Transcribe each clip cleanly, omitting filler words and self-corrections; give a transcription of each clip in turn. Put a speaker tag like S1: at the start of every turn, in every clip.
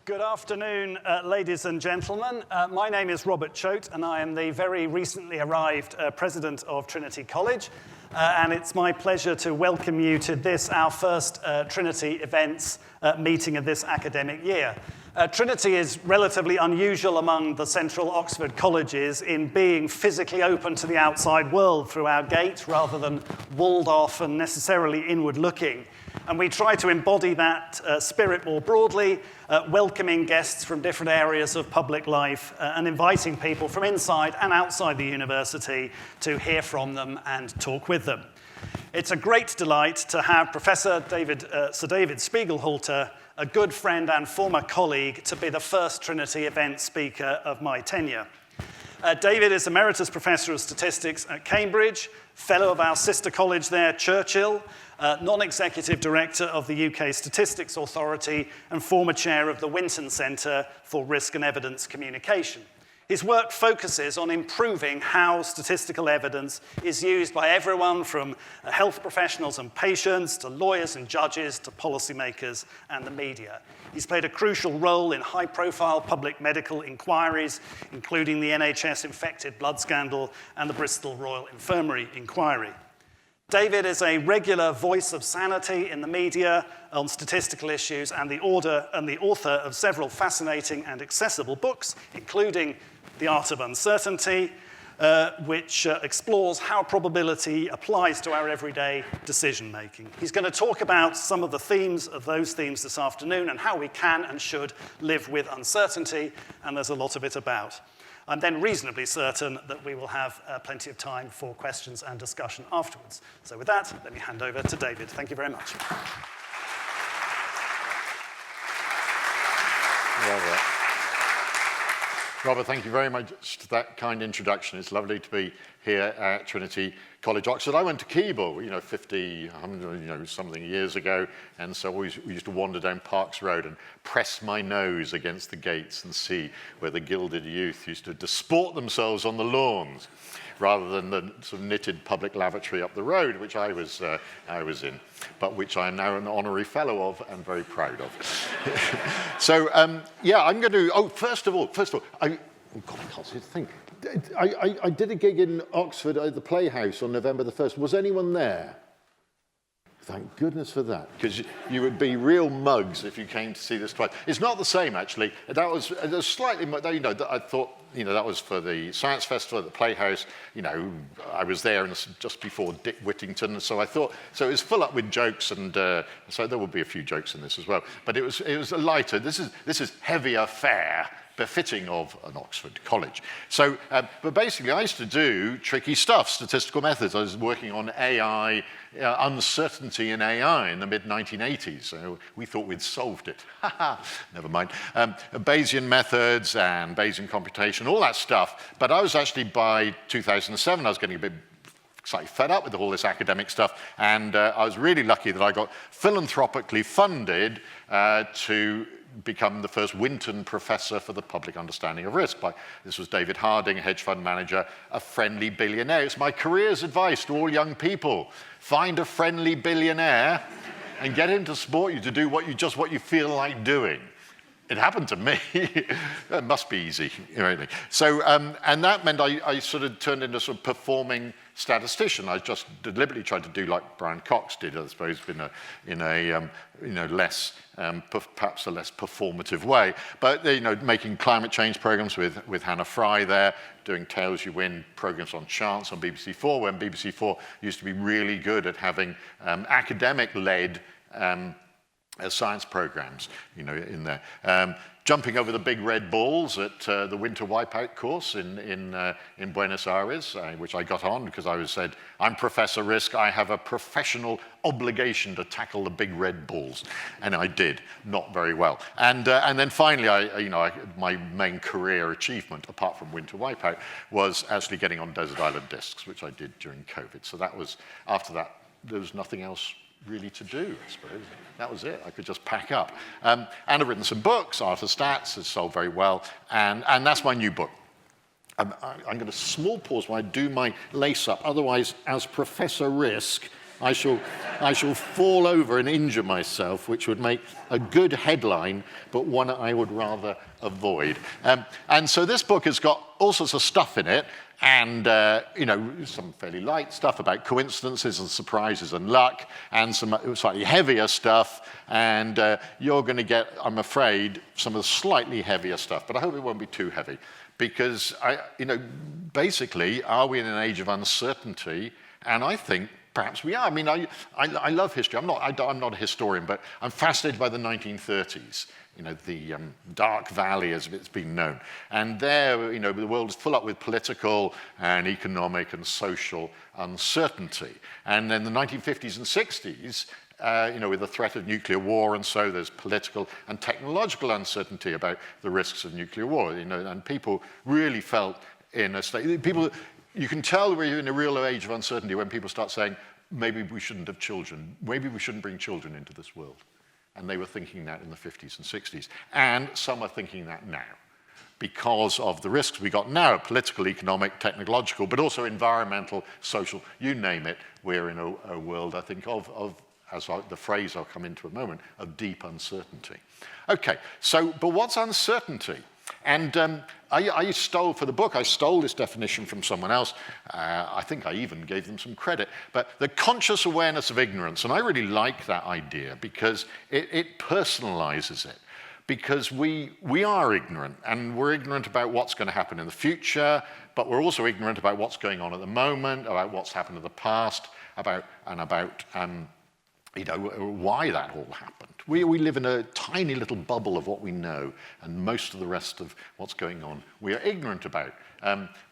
S1: Good afternoon, ladies and gentlemen. My name is Robert Choate, and I am the very recently arrived president of Trinity College. And it's my pleasure to welcome you to this, our first Trinity events meeting of this academic year. Trinity is relatively unusual among the central Oxford colleges in being physically open to the outside world through our gate rather than walled off and necessarily inward looking. And we try to embody that spirit more broadly, welcoming guests from different areas of public life and inviting people from inside and outside the university to hear from them and talk with them. It's a great delight to have Professor Sir David Spiegelhalter, a good friend and former colleague, to be the first Trinity event speaker of my tenure. David is Emeritus Professor of Statistics at Cambridge, Fellow of our sister college there, Churchill, Non-Executive Director of the UK Statistics Authority, and former Chair of the Winton Centre for Risk and Evidence Communication. His work focuses on improving how statistical evidence is used by everyone from health professionals and patients to lawyers and judges to policymakers and the media. He's played a crucial role in high-profile public medical inquiries, including the NHS infected blood scandal and the Bristol Royal Infirmary inquiry. David is a regular voice of sanity in the media on statistical issues and the author of several fascinating and accessible books, including The Art of Uncertainty, which explores how probability applies to our everyday decision-making. He's going to talk about some of the themes of those themes this afternoon and how we can and should live with uncertainty, and there's a lot of it about. I'm then reasonably certain that we will have plenty of time for questions and discussion afterwards. So with that, let me hand over to David. Thank you very much.
S2: Robert, thank you very much for that kind introduction. It's lovely to be here at Trinity College, Oxford. I went to Keble, something years ago, and so we used to wander down Parks Road and press my nose against the gates and see where the gilded youth used to disport themselves on the lawns, rather than the sort of knitted public lavatory up the road, which I was in, but which I am now an honorary fellow of and very proud of. So, I'm going to, first of all, I can't see a thing. I did a gig in Oxford at the Playhouse on November the 1st. Was anyone there? Thank goodness for that, because you would be real mugs if you came to see this twice. It's not the same, actually. That was slightly, I thought, that was for the Science Festival at the Playhouse. I was there just before Dick Whittington, so I thought, so it was full up with jokes, and so there will be a few jokes in this as well. But it was a lighter. This is heavier fare, befitting of an Oxford college. So, but basically, I used to do tricky stuff, statistical methods. I was working on AI, uncertainty in AI in the mid-1980s. So we thought we'd solved it. Never mind. Bayesian methods and Bayesian computation, all that stuff. But I was actually, by 2007, I was getting a bit slightly fed up with all this academic stuff. And I was really lucky that I got philanthropically funded to become the first Winton Professor for the Public Understanding of Risk. This was David Harding, a hedge fund manager, a friendly billionaire. It's my career's advice to all young people. Find a friendly billionaire and get him to support you to do what you feel like doing. It happened to me. It must be easy, really. So, and that meant I sort of turned into sort of performing statistician. I just deliberately tried to do like Brian Cox did, I suppose, in a less, perhaps a less performative way. But making climate change programs with Hannah Fry there, doing Tails You Win programs on chance on BBC4, when BBC4 used to be really good at having academic-led science programs, in there. Jumping over the big red balls at the winter wipeout course in Buenos Aires, which I got on because I said, I'm Professor Risk, I have a professional obligation to tackle the big red balls. And I did, not very well. And then finally, my main career achievement, apart from winter wipeout, was actually getting on desert island discs, which I did during COVID. So that was, after that, there was nothing else really to do, I suppose. That was it. I could just pack up. And I've written some books. Art of Stats has sold very well. And that's my new book. I'm going to small pause while I do my lace up. Otherwise, as Professor Risk, I shall fall over and injure myself, which would make a good headline, but one I would rather avoid. And so this book has got all sorts of stuff in it, and some fairly light stuff about coincidences and surprises and luck, and some slightly heavier stuff. And you're going to get, I'm afraid, some of the slightly heavier stuff, but I hope it won't be too heavy, because basically, are we in an age of uncertainty? And I think perhaps we are. I mean, I love history. I'm not a historian, but I'm fascinated by the 1930s. The dark valley, as it's been known. And there, the world is full up with political and economic and social uncertainty. And then the 1950s and 60s, with the threat of nuclear war, and so there's political and technological uncertainty about the risks of nuclear war. And people really felt in a state. You can tell we're in a real age of uncertainty when people start saying, maybe we shouldn't have children. Maybe we shouldn't bring children into this world. And they were thinking that in the 50s and 60s. And some are thinking that now because of the risks we got now, political, economic, technological, but also environmental, social, you name it. We're in a world, I think, the phrase I'll come into a moment, of deep uncertainty. Okay, but what's uncertainty? And I stole, for the book, I stole this definition from someone else. I think I even gave them some credit. But the conscious awareness of ignorance, and I really like that idea because it personalizes it. Because we are ignorant, and we're ignorant about what's going to happen in the future, but we're also ignorant about what's going on at the moment, about what's happened in the past, about why that all happened. We live in a tiny little bubble of what we know, and most of the rest of what's going on we are ignorant about.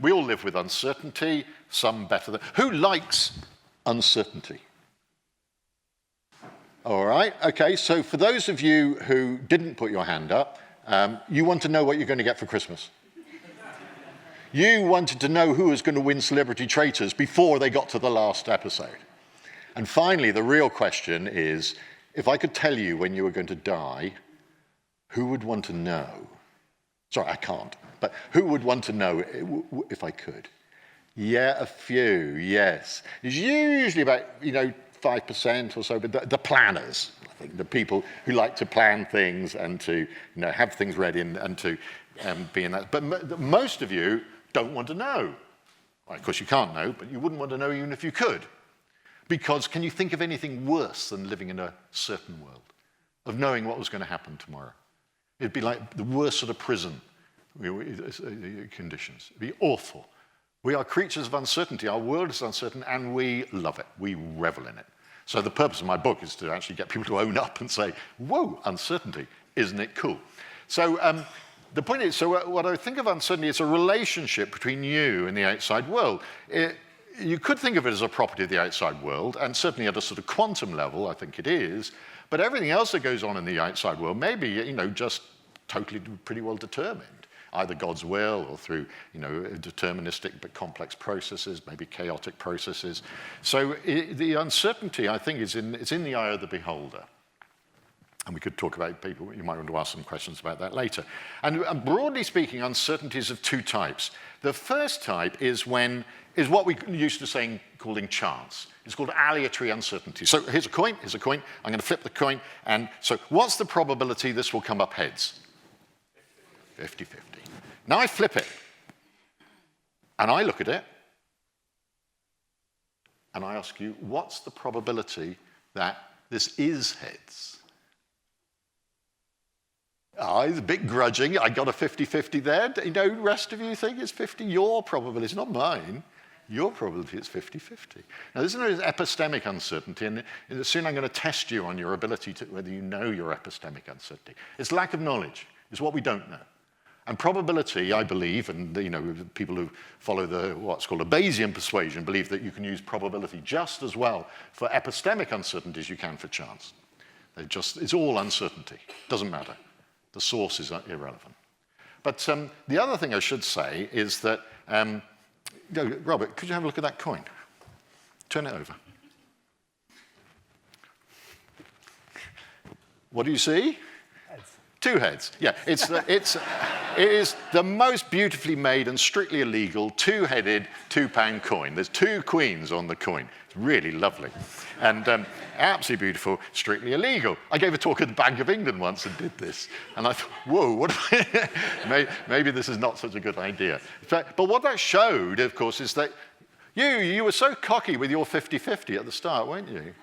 S2: We all live with uncertainty, some better than... Who likes uncertainty? All right, okay, so for those of you who didn't put your hand up, you want to know what you're going to get for Christmas. You wanted to know who was going to win Celebrity Traitors before they got to the last episode. And finally, the real question is, if I could tell you when you were going to die, who would want to know? Sorry, I can't, but who would want to know if I could? Yeah, a few, yes. It's usually about, 5% or so, but the planners, I think, the people who like to plan things and to have things ready and to be in that. But most of you don't want to know. Well, of course, you can't know, but you wouldn't want to know even if you could. Because can you think of anything worse than living in a certain world, of knowing what was going to happen tomorrow? It'd be like the worst sort of prison conditions. It'd be awful. We are creatures of uncertainty. Our world is uncertain, and we love it. We revel in it. So the purpose of my book is to actually get people to own up and say, whoa, uncertainty, isn't it cool? So the point is, what I think of uncertainty is a relationship between you and the outside world. You could think of it as a property of the outside world, and certainly at a sort of quantum level, I think it is. But everything else that goes on in the outside world may be, just totally pretty well determined, either God's will or through, deterministic but complex processes, maybe chaotic processes. So the uncertainty, I think, it's in the eye of the beholder. And we could talk about people, you might want to ask some questions about that later. And broadly speaking, uncertainty is of two types. The first type is what we used to calling chance. It's called aleatory uncertainty. So here's a coin. I'm going to flip the coin. And so what's the probability this will come up heads? 50-50. Now I flip it. And I look at it. And I ask you, what's the probability that this is heads? It's a bit grudging. I got a 50-50 there. The rest of you think it's 50. Your probability is not mine. Your probability is 50-50. Now, this is epistemic uncertainty, and soon I'm going to test you on your ability to whether you know your epistemic uncertainty. It's lack of knowledge. It's what we don't know. And probability, I believe, and people who follow what's called a Bayesian persuasion believe that you can use probability just as well for epistemic uncertainty as you can for chance. It's all uncertainty. Doesn't matter. The source is irrelevant. But the other thing I should say is that, Robert, could you have a look at that coin? Turn it over. What do you see? Heads. Two heads. Yeah, It is the most beautifully made and strictly illegal two-headed £2 coin. There's two queens on the coin. It's really lovely. And absolutely beautiful, strictly illegal. I gave a talk at the Bank of England once and did this. And I thought, whoa, what maybe this is not such a good idea. But what that showed, of course, is that you were so cocky with your 50-50 at the start, weren't you?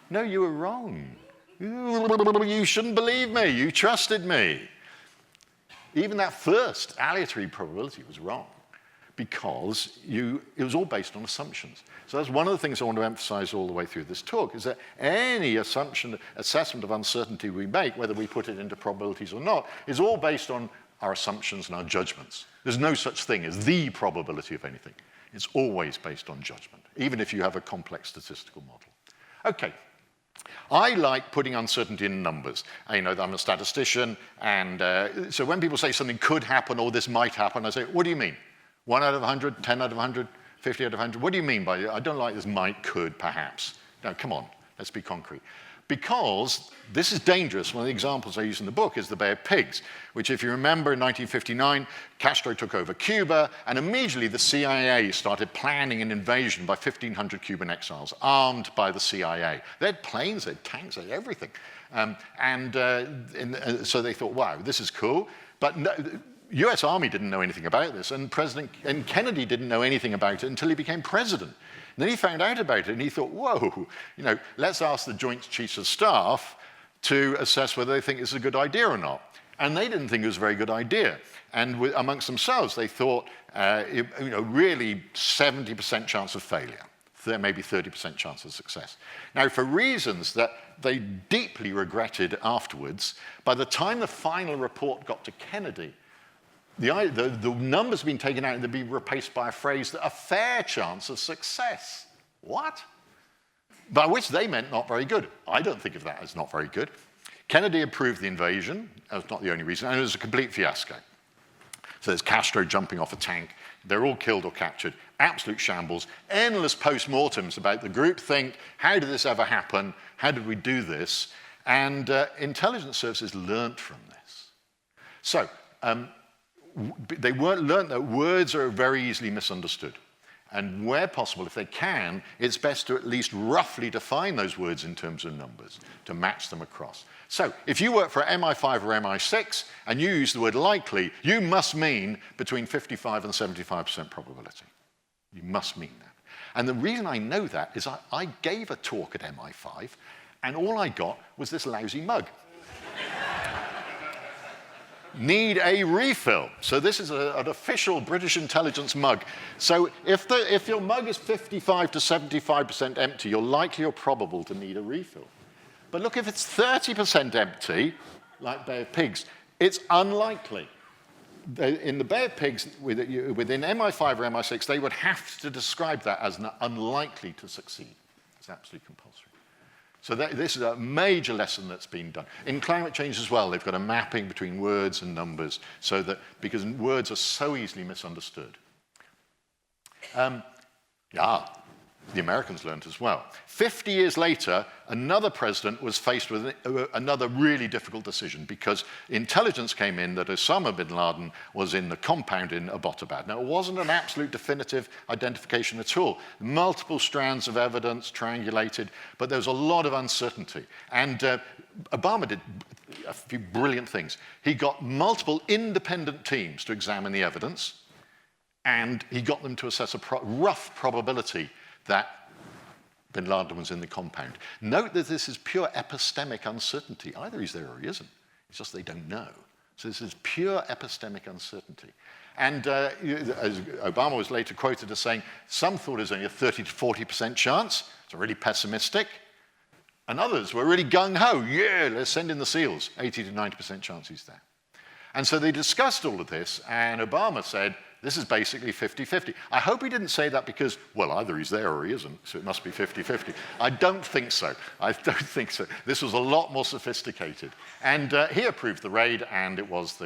S2: No, you were wrong. You shouldn't believe me. You trusted me. Even that first aleatory probability was wrong because it was all based on assumptions. So that's one of the things I want to emphasize all the way through this talk, is that any assessment of uncertainty we make, whether we put it into probabilities or not, is all based on our assumptions and our judgments. There's no such thing as the probability of anything. It's always based on judgment, even if you have a complex statistical model. Okay. I like putting uncertainty in numbers. I'm a statistician, and so when people say something could happen or this might happen, I say, what do you mean? 1 out of 100, 10 out of 100, 50 out of 100? What do you mean by it? I don't like this might, could, perhaps. No, come on, let's be concrete. Because this is dangerous. One of the examples I use in the book is the Bay of Pigs, which, if you remember, in 1959, Castro took over Cuba, and immediately the CIA started planning an invasion by 1,500 Cuban exiles, armed by the CIA. They had planes, they had tanks, they had everything. So they thought, wow, this is cool. But no, US Army didn't know anything about this, and Kennedy didn't know anything about it until he became president. And then he found out about it, and he thought, whoa, let's ask the Joint Chiefs of Staff to assess whether they think it's a good idea or not. And they didn't think it was a very good idea. And amongst themselves, they thought, really 70% chance of failure, maybe 30% chance of success. Now, for reasons that they deeply regretted afterwards, by the time the final report got to Kennedy, the numbers have been taken out and they've been replaced by a phrase that a fair chance of success. What? By which they meant not very good. I don't think of that as not very good. Kennedy approved the invasion. That was not the only reason. And it was a complete fiasco. So there's Castro jumping off a tank. They're all killed or captured. Absolute shambles. Endless post-mortems about the groupthink. How did this ever happen? How did we do this? And intelligence services learned from this. So they learned that words are very easily misunderstood. And where possible, if they can, it's best to at least roughly define those words in terms of numbers to match them across. So if you work for MI5 or MI6 and you use the word likely, you must mean between 55 and 75% probability. You must mean that. And the reason I know that is I gave a talk at MI5 and all I got was this lousy mug. Need a refill. So this is an official British intelligence mug. So if your mug is 55 to 75% empty, you're likely or probable to need a refill. But look, if it's 30% empty, like Bay of Pigs, it's unlikely. In the Bay of Pigs, within MI5 or MI6, they would have to describe that as unlikely to succeed. It's absolutely compulsory. So this is a major lesson that's been done. In climate change as well, they've got a mapping between words and numbers, so that because words are so easily misunderstood. The Americans learned as well. 50 years later, another president was faced with another really difficult decision because intelligence came in that Osama bin Laden was in the compound in Abbottabad. Now, it wasn't an absolute definitive identification at all. Multiple strands of evidence triangulated, but there was a lot of uncertainty. And Obama did a few brilliant things. He got multiple independent teams to examine the evidence, and he got them to assess a rough probability that bin Laden was in the compound. Note that this is pure epistemic uncertainty. Either he's there or he isn't. It's just they don't know. So this is pure epistemic uncertainty. And as Obama was later quoted as saying, some thought it was only a 30 to 40% chance. It's really pessimistic. And others were really gung-ho. Yeah, let's send in the SEALs. 80 to 90% chance he's there. And so they discussed all of this, and Obama said, this is basically 50-50. I hope he didn't say that because, well, either he's there or he isn't, so it must be 50-50. I don't think so. I don't think so. This was a lot more sophisticated. And he approved the raid, and it was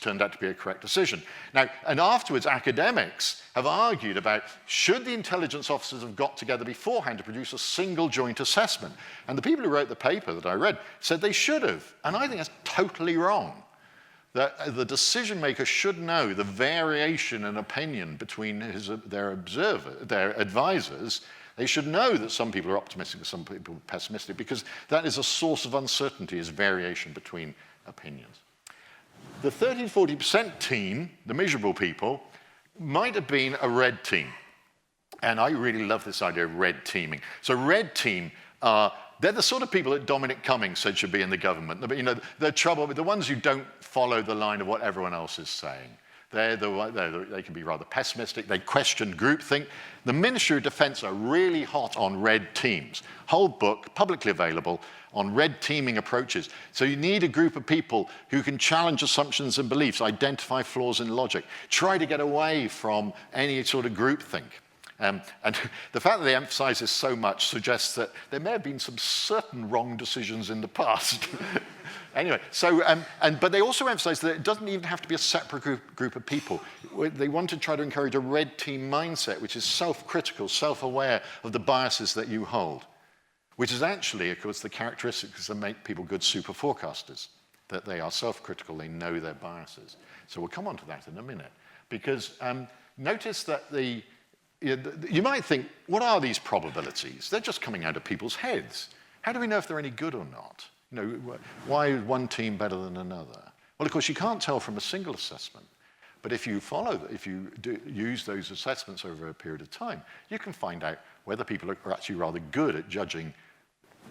S2: turned out to be a correct decision. Now, and afterwards, academics have argued about should the intelligence officers have got together beforehand to produce a single joint assessment? And the people who wrote the paper that I read said they should have. And I think that's totally wrong. that the decision maker should know the variation in opinion between their advisors. They should know that some people are optimistic and some people are pessimistic, because that is a source of uncertainty, is variation between opinions. The 30-40% team, the miserable people, might have been a red team. And I really love this idea of red teaming. So red team they're the sort of people that Dominic Cummings said should be in the government. You know, the ones who don't follow the line of what everyone else is saying. They can be rather pessimistic. They question groupthink. The Ministry of Defense are really hot on red teams. Whole book, publicly available, on red teaming approaches. So you need a group of people who can challenge assumptions and beliefs, identify flaws in logic, try to get away from any sort of groupthink. And the fact that they emphasize this so much suggests that there may have been some certain wrong decisions in the past. Anyway, so, but they also emphasize that it doesn't even have to be a separate group of people. They want to try to encourage a red team mindset, which is self-critical, self-aware of the biases that you hold, which is actually, of course, the characteristics that make people good super forecasters, that they are self-critical, they know their biases. So we'll come on to that in a minute, because notice that you might think, what are these probabilities? They're just coming out of people's heads. How do we know if they're any good or not? You know, why is one team better than another? Well, of course, you can't tell from a single assessment. But if you use those assessments over a period of time, you can find out whether people are actually rather good at judging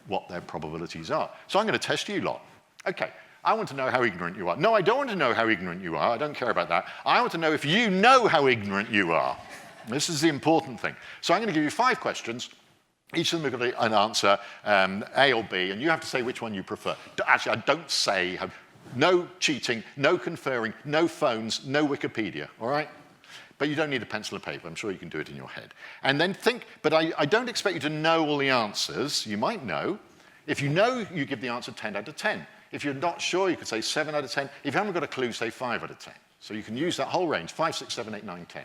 S2: what their probabilities are. So I'm going to test you lot. Okay, I want to know how ignorant you are. No, I don't want to know how ignorant you are. I don't care about that. I want to know if you know how ignorant you are. This is the important thing. So I'm going to give you 5 questions. Each of them are going to an answer, A or B, and you have to say which one you prefer. Actually, I don't say, no cheating, no conferring, no phones, no Wikipedia, all right? But you don't need a pencil and paper. I'm sure you can do it in your head. And then think, but I don't expect you to know all the answers. You might know. If you know, you give the answer 10 out of 10. If you're not sure, you could say 7 out of 10. If you haven't got a clue, say 5 out of 10. So you can use that whole range, 5, 6, 7, 8, 9, 10.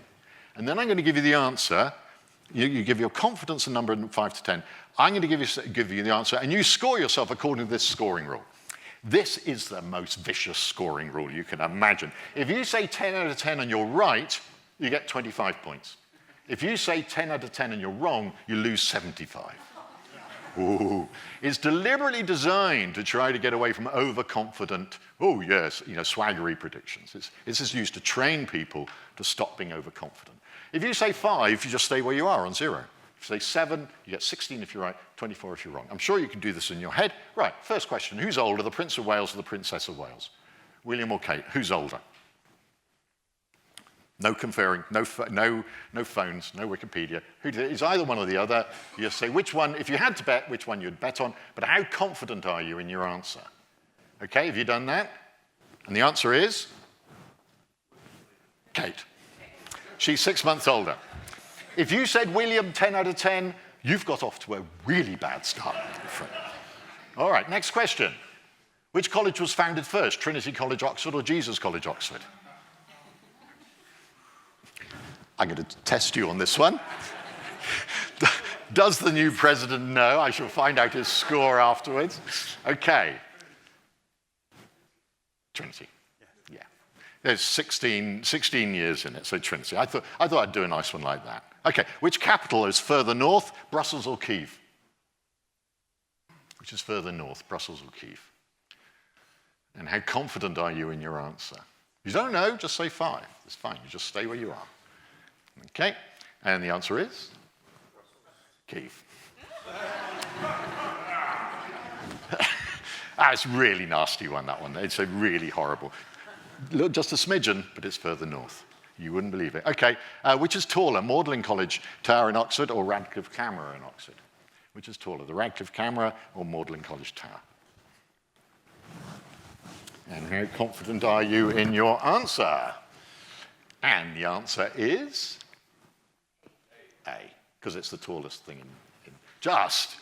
S2: And then I'm going to give you the answer. You give your confidence a number in 5 to 10. I'm going to give you the answer, and you score yourself according to this scoring rule. This is the most vicious scoring rule you can imagine. If you say 10 out of 10 and you're right, you get 25 points. If you say 10 out of 10 and you're wrong, you lose 75. Ooh. It's deliberately designed to try to get away from overconfident, oh yes, swaggery predictions. This is used to train people to stop being overconfident. If you say 5, you just stay where you are on 0. If you say 7, you get 16 if you're right, 24 if you're wrong. I'm sure you can do this in your head. Right, first question, who's older, the Prince of Wales or the Princess of Wales? William or Kate, who's older? No conferring, no phones, no Wikipedia. It's either one or the other. You say which one, if you had to bet, which one you'd bet on, but how confident are you in your answer? Okay, have you done that? And the answer is? Kate. She's 6 months older. If you said William 10 out of 10, you've got off to a really bad start. All right, next question. Which college was founded first, Trinity College, Oxford, or Jesus College, Oxford? I'm going to test you on this one. Does the new president know? I shall find out his score afterwards. Okay. Trinity. Yeah. There's 16 years in it, so Trinity. I thought I'd do a nice one like that. Okay. Which capital is further north, Brussels or Kiev? Which is further north, Brussels or Kiev? And how confident are you in your answer? If you don't know, just say 5. It's fine. You just stay where you are. Okay, and the answer is? Kiev. It's a really nasty one, that one. It's a really horrible. Look, just a smidgen, but it's further north. You wouldn't believe it. Okay, which is taller, Magdalen College Tower in Oxford or Radcliffe Camera in Oxford? Which is taller, the Radcliffe Camera or Magdalen College Tower? And how confident are you in your answer? And the answer is A, because it's the tallest thing in just.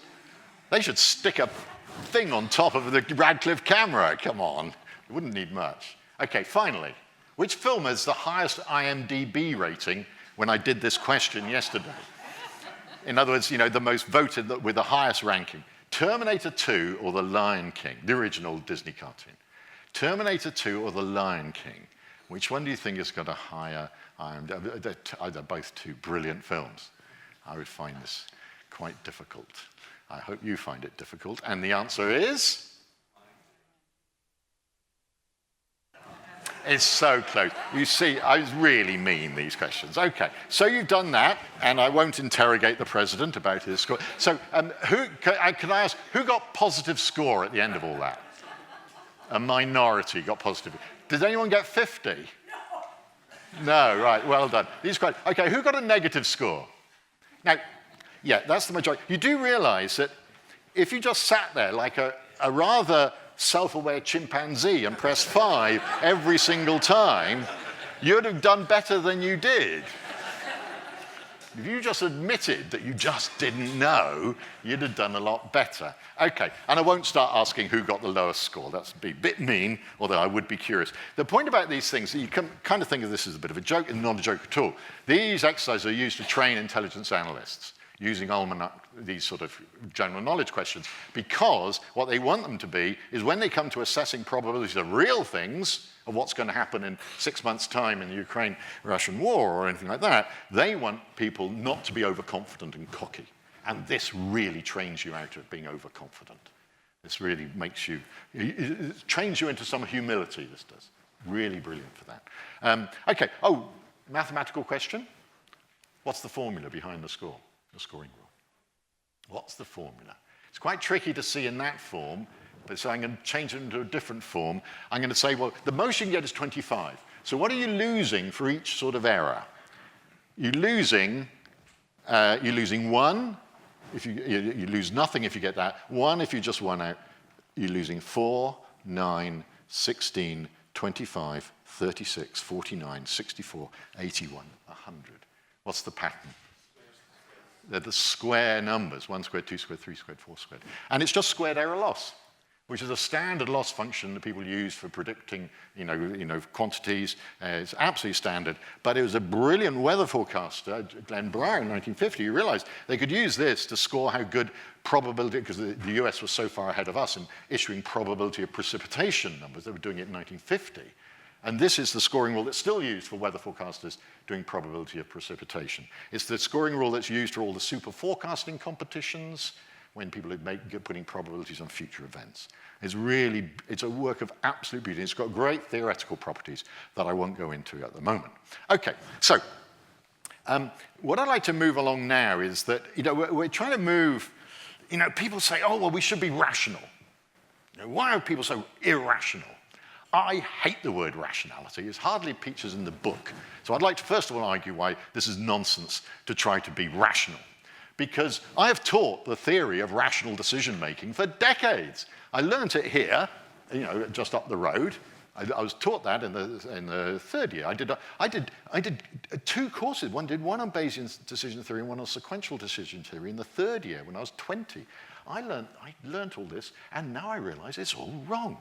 S2: They should stick a thing on top of the Radcliffe Camera. Come on, it wouldn't need much. Okay, finally, which film has the highest IMDb rating when I did this question yesterday? In other words, the most voted with the highest ranking. Terminator 2 or The Lion King, the original Disney cartoon. Terminator 2 or The Lion King? Which one do you think is going to hire IMDb? They're both two brilliant films. I would find this quite difficult. I hope you find it difficult. And the answer is? It's so close. You see, I really mean these questions. Okay, so you've done that, and I won't interrogate the president about his score. So can I ask, who got positive score at the end of all that? A minority got positive. Did anyone get 50? No, right, well done. Okay, who got a negative score? Now, yeah, that's the majority. You do realize that if you just sat there like a rather self-aware chimpanzee and pressed 5 every single time, you'd have done better than you did. If you just admitted that you just didn't know, you'd have done a lot better. Okay, and I won't start asking who got the lowest score. That's a bit mean, although I would be curious. The point about these things, you can kind of think of this as a bit of a joke, and not a joke at all. These exercises are used to train intelligence analysts using almanac, these sort of general knowledge questions, because what they want them to be is when they come to assessing probabilities of real things, of what's going to happen in 6 months' time in the Ukraine-Russian war or anything like that, they want people not to be overconfident and cocky. And this really trains you out of being overconfident. This really makes you, it trains you into some humility, this does. Really brilliant for that. Okay, mathematical question. What's the formula behind the score? The scoring rule. What's the formula? It's quite tricky to see in that form, but so I'm going to change it into a different form. I'm going to say, well, the most you can get is 25. So what are you losing for each sort of error? You're losing 1. If you lose nothing if you get that. 1 if you just 1 out. You're losing 4, 9, 16, 25, 36, 49, 64, 81, 100. What's the pattern? They're the square numbers, 1 squared, 2 squared, 3 squared, 4 squared. And it's just squared error loss, which is a standard loss function that people use for predicting quantities. It's absolutely standard. But it was a brilliant weather forecaster, Glenn Brown, in 1950, who realized they could use this to score how good probability, because the US was so far ahead of us in issuing probability of precipitation numbers. They were doing it in 1950. And this is the scoring rule that's still used for weather forecasters doing probability of precipitation. It's the scoring rule that's used for all the super forecasting competitions when people are putting probabilities on future events. It's a work of absolute beauty. It's got great theoretical properties that I won't go into at the moment. Okay, so what I'd like to move along now is that we're trying to move, people say, oh, well, we should be rational. Why are people so irrational? I hate the word rationality. It hardly features in the book. So I'd like to first of all argue why this is nonsense to try to be rational. Because I have taught the theory of rational decision-making for decades. I learned it here, just up the road. I was taught that in the third year. I did 2 courses. One on Bayesian decision theory and one on sequential decision theory in the third year when I was 20. I learned all this, and now I realize it's all wrong.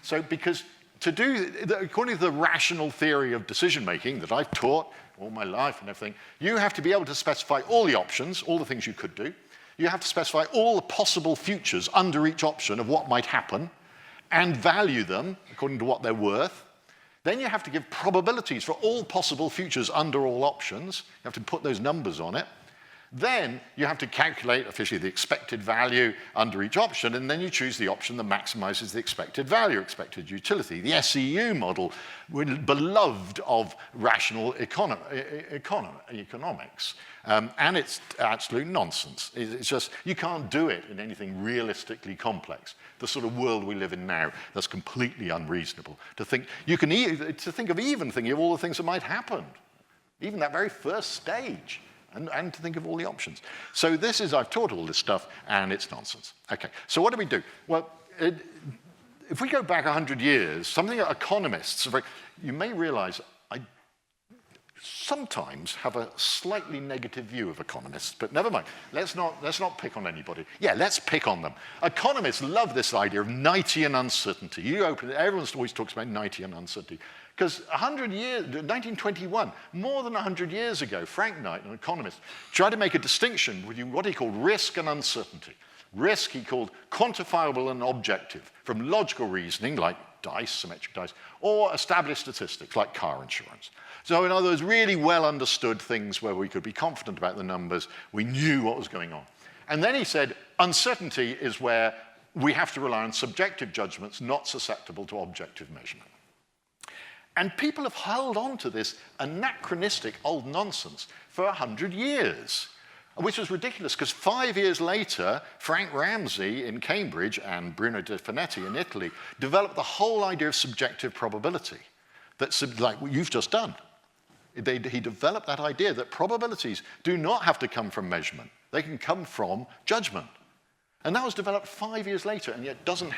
S2: So because according to the rational theory of decision-making that I've taught all my life and everything, you have to be able to specify all the options, all the things you could do. You have to specify all the possible futures under each option of what might happen and value them according to what they're worth. Then you have to give probabilities for all possible futures under all options. You have to put those numbers on it. Then you have to calculate officially the expected value under each option, and then you choose the option that maximizes the expected value, expected utility. The SEU model, beloved of rational economics. And it's absolute nonsense. It's just, you can't do it in anything realistically complex. The sort of world we live in now, that's completely unreasonable. To think of all the things that might happen, even that very first stage. And to think of all the options. So I've taught all this stuff, and it's nonsense. Okay, so what do we do? Well, if we go back 100 years, something that economists, you may realize I sometimes have a slightly negative view of economists, but never mind. Let's not pick on anybody. Yeah, let's pick on them. Economists love this idea of Knightian uncertainty. Everyone always talks about Knightian uncertainty. Because 100 years, 1921, more than 100 years ago, Frank Knight, an economist, tried to make a distinction between what he called risk and uncertainty. Risk he called quantifiable and objective, from logical reasoning, like dice, symmetric dice, or established statistics like car insurance. So in other words, really well understood things where we could be confident about the numbers, we knew what was going on. And then he said, uncertainty is where we have to rely on subjective judgments not susceptible to objective measurement. And people have held on to this anachronistic old nonsense for 100 years, which was ridiculous because 5 years later, Frank Ramsey in Cambridge and Bruno De Finetti in Italy developed the whole idea of subjective probability, that's like what you've just done. He developed that idea that probabilities do not have to come from measurement. They can come from judgment. And that was developed 5 years later, and yet doesn't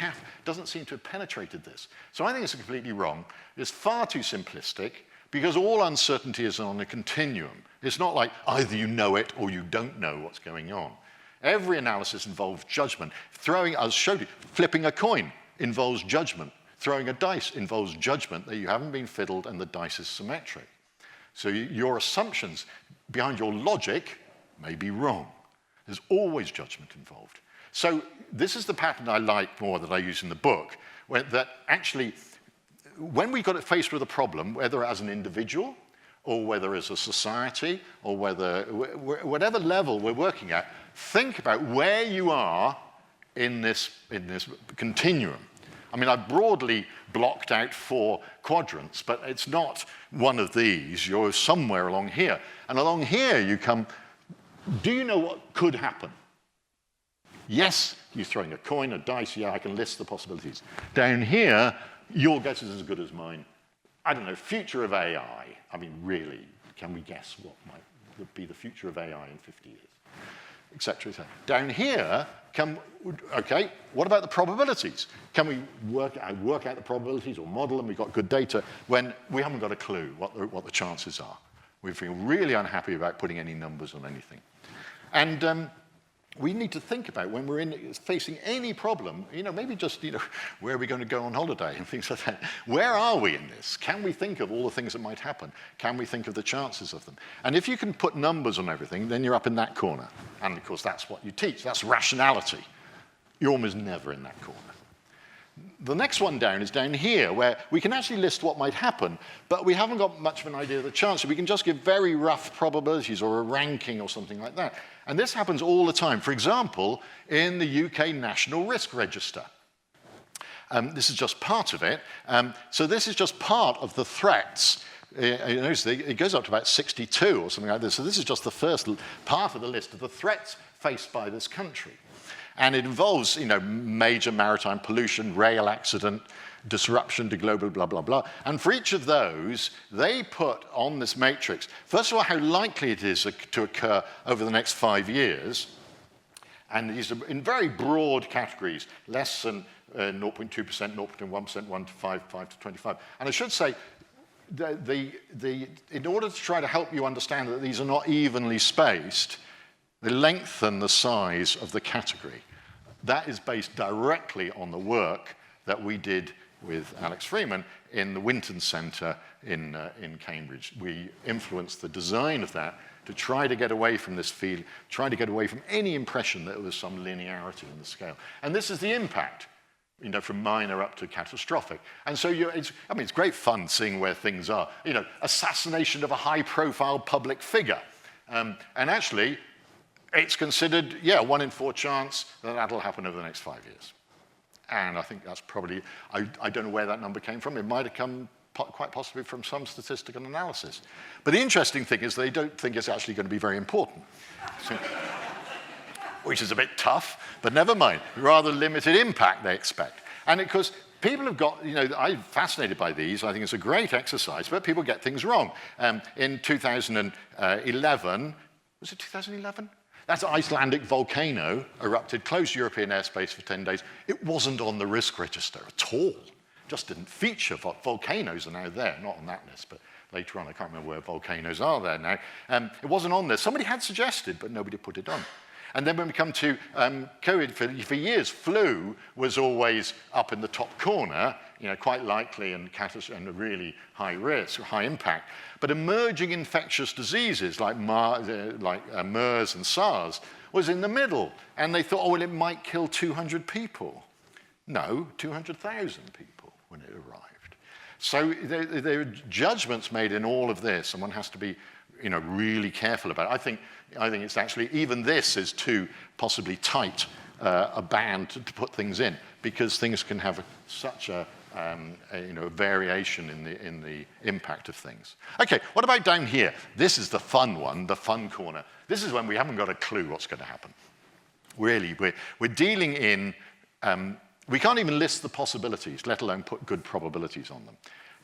S2: seem to have penetrated this. So I think it's completely wrong. It's far too simplistic, because all uncertainty is on a continuum. It's not like either you know it or you don't know what's going on. Every analysis involves judgment. As showed you, flipping a coin involves judgment. Throwing a dice involves judgment that you haven't been fiddled and the dice is symmetric. So your assumptions behind your logic may be wrong. There's always judgment involved. So this is the pattern I like more that I use in the book, that actually, when we got faced with a problem, whether as an individual or whether as a society or whatever level we're working at, think about where you are in this continuum. I mean, I broadly blocked out 4 quadrants, but it's not one of these. You're somewhere along here. And along here you come, do you know what could happen? Yes, you're throwing a coin, a dice, yeah, I can list the possibilities. Down here, your guess is as good as mine. I don't know, future of AI. I mean, really, can we guess what would be the future of AI in 50 years? Et cetera, et cetera. Down here, okay, what about the probabilities? Can we work out the probabilities or model them? We've got good data when we haven't got a clue what the chances are. We feel really unhappy about putting any numbers on anything. And we need to think about when we're facing any problem, maybe just, where are we going to go on holiday and things like that. Where are we in this? Can we think of all the things that might happen? Can we think of the chances of them? And if you can put numbers on everything, then you're up in that corner. And of course, that's what you teach. That's rationality. You're almost never in that corner. The next one down is down here, where we can actually list what might happen, but we haven't got much of an idea of the chance. So we can just give very rough probabilities or a ranking or something like that. And this happens all the time. For example, in the UK National Risk Register. This is just part of it. So this is just part of the threats. It goes up to about 62 or something like this. So this is just the first part of the list of the threats faced by this country. And it involves, major maritime pollution, rail accident, disruption to global blah, blah, blah. And for each of those, they put on this matrix, first of all, how likely it is to occur over the next 5 years. And these are in very broad categories, less than 0.2%, 0.1%, 1 to 5, 5 to 25. And I should say, in order to try to help you understand that these are not evenly spaced, they lengthen the size of the category. That is based directly on the work that we did with Alex Freeman in the Winton Centre in Cambridge. We influenced the design of that to try to get away from this field, try to get away from any impression that there was some linearity in the scale. And this is the impact, from minor up to catastrophic. And so it's great fun seeing where things are. Assassination of a high-profile public figure. And actually, it's considered, 1 in 4 chance that that'll happen over the next 5 years. And I think that's probably, I don't know where that number came from. It might have come quite possibly from some statistical analysis. But the interesting thing is they don't think it's actually going to be very important, which is a bit tough, but never mind. Rather limited impact they expect. And of course, people have got, I'm fascinated by these. I think it's a great exercise, but people get things wrong. In 2011, was it 2011? That Icelandic volcano erupted, closed European airspace for 10 days. It wasn't on the risk register at all. Just didn't feature. Volcanoes are now there, not on that list, but later on, I can't remember where volcanoes are there now. It wasn't on there. Somebody had suggested, but nobody put it on. And then when we come to COVID, for years, flu was always up in the top corner, quite likely and a really high risk, high impact. But emerging infectious diseases like MERS and SARS was in the middle. And they thought, it might kill 200 people. No, 200,000 people when it arrived. So there are judgments made in all of this, and one has to be really careful about it. I think it's actually, even this is too possibly tight a band to put things in, because things can have such a variation in the impact of things. Okay, what about down here? This is the fun one, the fun corner. This is when we haven't got a clue what's going to happen. Really, we're dealing in, we can't even list the possibilities, let alone put good probabilities on them.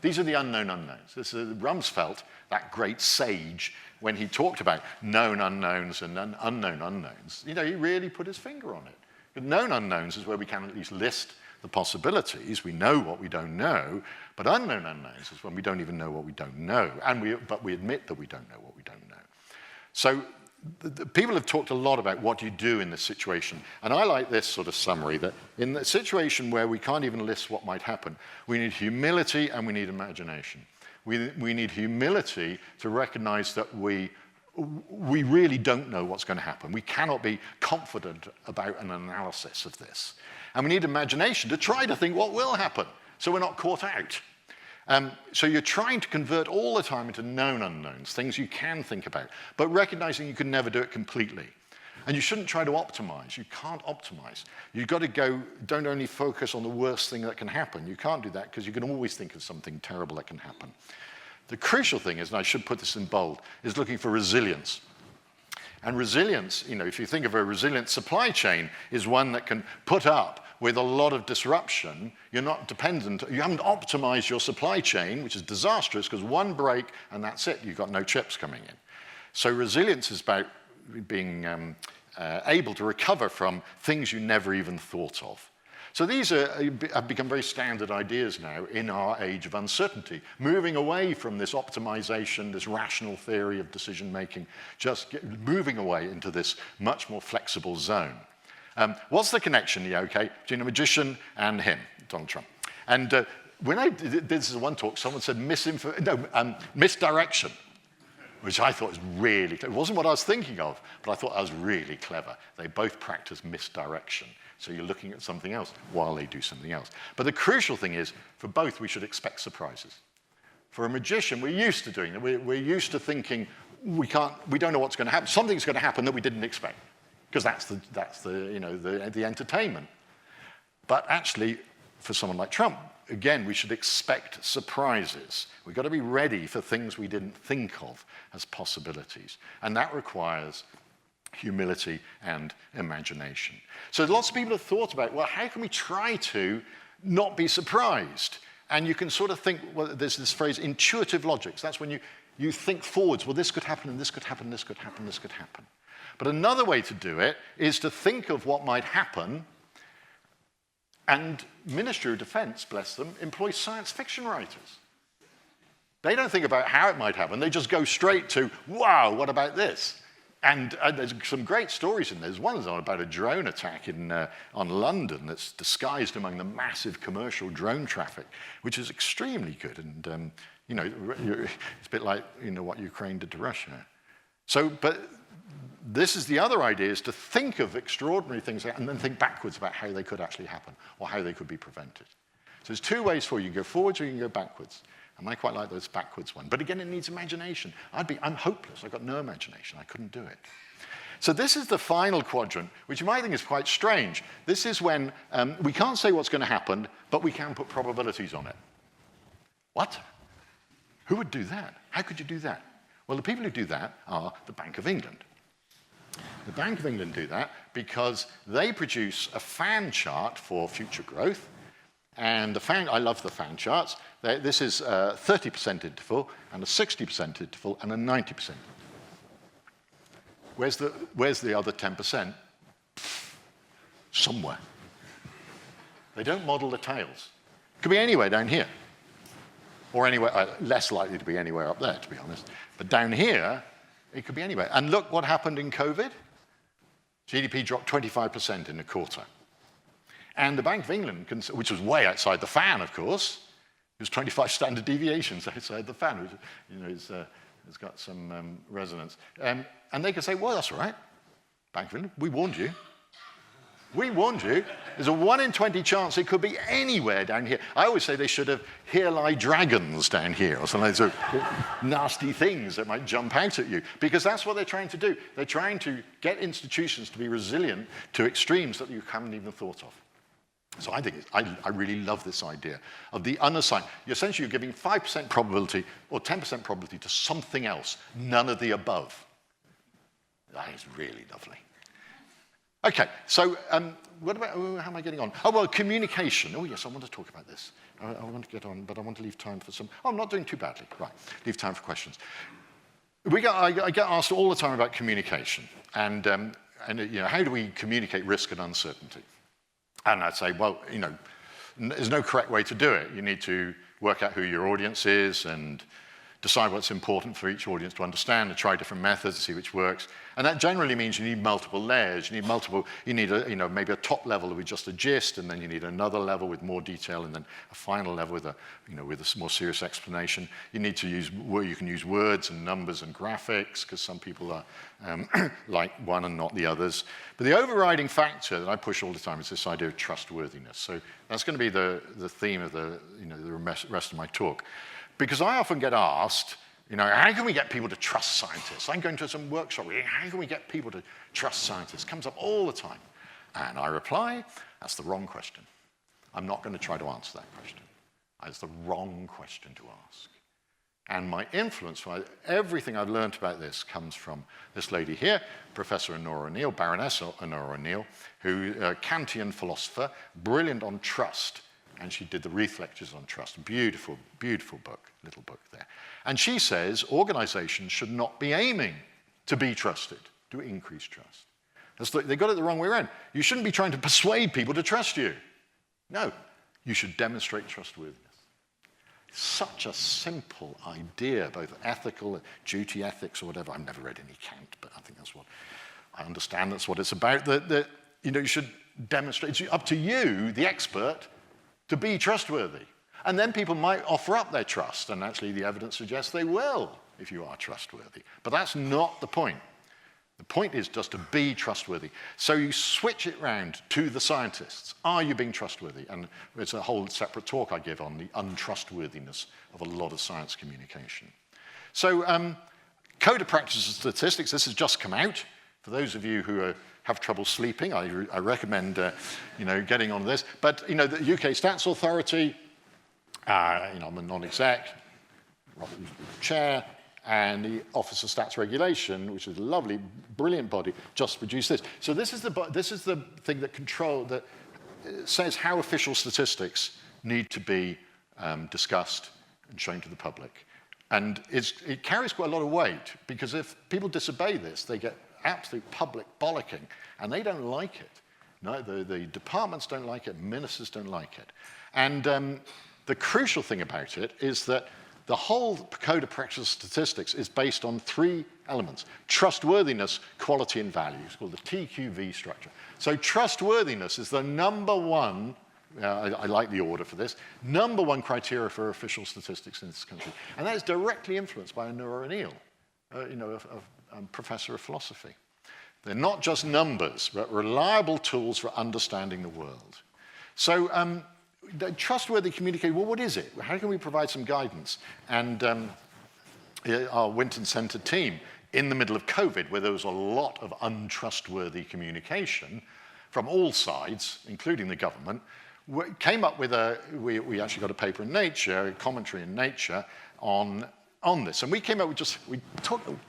S2: These are the unknown unknowns. This is Rumsfeld, that great sage, when he talked about known unknowns and unknown unknowns, he really put his finger on it. But known unknowns is where we can at least list the possibilities. We know what we don't know, but unknown unknowns is when we don't even know what we don't know, but we admit that we don't know what we don't know. So people have talked a lot about what you do in this situation, and I like this sort of summary, that in the situation where we can't even list what might happen, we need humility and we need imagination. We need humility to recognize that we really don't know what's going to happen. We cannot be confident about an analysis of this. And we need imagination to try to think what will happen, so we're not caught out. So you're trying to convert all the time into known unknowns, things you can think about, but recognizing you can never do it completely. And you shouldn't try to optimize. You can't optimize. You've got to go, don't only focus on the worst thing that can happen. You can't do that because you can always think of something terrible that can happen. The crucial thing is, and I should put this in bold, is looking for resilience. And resilience, if you think of a resilient supply chain, is one that can put up with a lot of disruption. You're not dependent, you haven't optimized your supply chain, which is disastrous because one break and that's it, you've got no chips coming in. So resilience is about being able to recover from things you never even thought of. So these have become very standard ideas now in our age of uncertainty, moving away from this optimization, this rational theory of decision-making, moving away into this much more flexible zone. What's the connection, between a magician and him, Donald Trump? And when I did this one talk, someone said misdirection, which I thought was really clever. It wasn't what I was thinking of, but I thought that was really clever. They both practice misdirection. So you're looking at something else while they do something else. But the crucial thing is, for both, we should expect surprises. For a magician, we're used to doing it. We're used to thinking, we don't know what's going to happen. Something's going to happen that we didn't expect, because that's the entertainment. But actually, for someone like Trump, again, we should expect surprises. We've got to be ready for things we didn't think of as possibilities. And that requires humility and imagination. So lots of people have thought about, well, how can we try to not be surprised? And you can sort of think, well, there's this phrase, intuitive logic. So that's when you think forwards, well, this could happen, and this could happen, this could happen, this could happen. But another way to do it is to think of what might happen, and Ministry of Defense, bless them, employs science fiction writers. They don't think about how it might happen, they just go straight to, wow, what about this? And there's some great stories in there. There's one about a drone attack on London that's disguised among the massive commercial drone traffic, which is extremely good. And, it's a bit like, what Ukraine did to Russia. So, but this is the other idea, is to think of extraordinary things and then think backwards about how they could actually happen or how they could be prevented. So there's two ways for you. You can go forwards or you can go backwards. And I quite like this backwards one. But again, it needs imagination. I'm hopeless. I've got no imagination. I couldn't do it. So this is the final quadrant, which you might think is quite strange. This is when we can't say what's going to happen, but we can put probabilities on it. What? Who would do that? How could you do that? Well, the people who do that are the Bank of England. The Bank of England do that because they produce a fan chart for future growth. And I love the fan charts. This is a 30% interval, and a 60% interval, and a 90%. Where's the other 10%? Somewhere. They don't model the tails. It could be anywhere down here. Or anywhere, less likely to be anywhere up there, to be honest. But down here, it could be anywhere. And look what happened in COVID. GDP dropped 25% in a quarter. And the Bank of England, which was way outside the fan, of course, it was 25 standard deviations outside the fan, which, it's got some resonance. And they could say, well, that's all right. Bank of England, we warned you. We warned you. There's a 1 in 20 chance it could be anywhere down here. I always say they should have here lie dragons down here or something, so nasty things that might jump out at you, because that's what they're trying to do. They're trying to get institutions to be resilient to extremes that you haven't even thought of. So I think I really love this idea of the unassigned. Essentially, you're giving 5% probability or 10% probability to something else, none of the above. That is really lovely. Okay, so what about, how am I getting on? Oh, well, communication. Oh, yes, I want to talk about this. I want to get on, but I want to leave time for some. Oh, I'm not doing too badly. Right, leave time for questions. I get asked all the time about communication, and how do we communicate risk and uncertainty? And I'd say, well, there's no correct way to do it. You need to work out who your audience is and decide what's important for each audience to understand and try different methods to see which works. And that generally means you need multiple layers. You need maybe a top level with just a gist, and then you need another level with more detail, and then a final level with a more serious explanation. You need to you can use words and numbers and graphics, because some people are like one and not the others. But the overriding factor that I push all the time is this idea of trustworthiness. So that's going to be the theme of the rest of my talk. Because I often get asked, how can we get people to trust scientists? I'm going to some workshop, how can we get people to trust scientists? It comes up all the time. And I reply, that's the wrong question. I'm not going to try to answer that question. That's the wrong question to ask. And my influence, everything I've learned about this comes from this lady here, Professor Honora O'Neill, Baroness Honora O'Neill, who Kantian philosopher, brilliant on trust. And she did the Reith Lectures on Trust. Beautiful, beautiful book, little book there. And she says organizations should not be aiming to be trusted, to increase trust. They got it the wrong way around. You shouldn't be trying to persuade people to trust you. No, you should demonstrate trustworthiness. Such a simple idea, both ethical, duty ethics, or whatever. I've never read any Kant, but I think I understand that's what it's about. That you should demonstrate. It's up to you, the expert, to be trustworthy. And then people might offer up their trust, and actually the evidence suggests they will if you are trustworthy. But that's not the point. The point is just to be trustworthy. So you switch it round to the scientists. Are you being trustworthy? And it's a whole separate talk I give on the untrustworthiness of a lot of science communication. So Code of Practice of Statistics, this has just come out. For those of you who have trouble sleeping, I recommend getting on this. But the UK Stats Authority, I'm a non-exec, chair, and the Office of Stats Regulation, which is a lovely, brilliant body, just produced this. So this is the thing that says how official statistics need to be discussed and shown to the public. And it carries quite a lot of weight, because if people disobey this, they get absolute public bollocking, and they don't like it. No, the departments don't like it, ministers don't like it. And the crucial thing about it is that the whole Code of Practice of Statistics is based on 3 elements: trustworthiness, quality, and value. It's called the TQV structure. So trustworthiness is the number one, I like the order for this, number one criteria for official statistics in this country. And that is directly influenced by Honora O'Neill, professor of philosophy. They're not just numbers, but reliable tools for understanding the world. So the trustworthy communication, well, what is it? How can we provide some guidance? And our Winton Center team, in the middle of COVID, where there was a lot of untrustworthy communication from all sides, including the government, came up with we actually got a paper in Nature, a commentary in Nature on this. And we came up with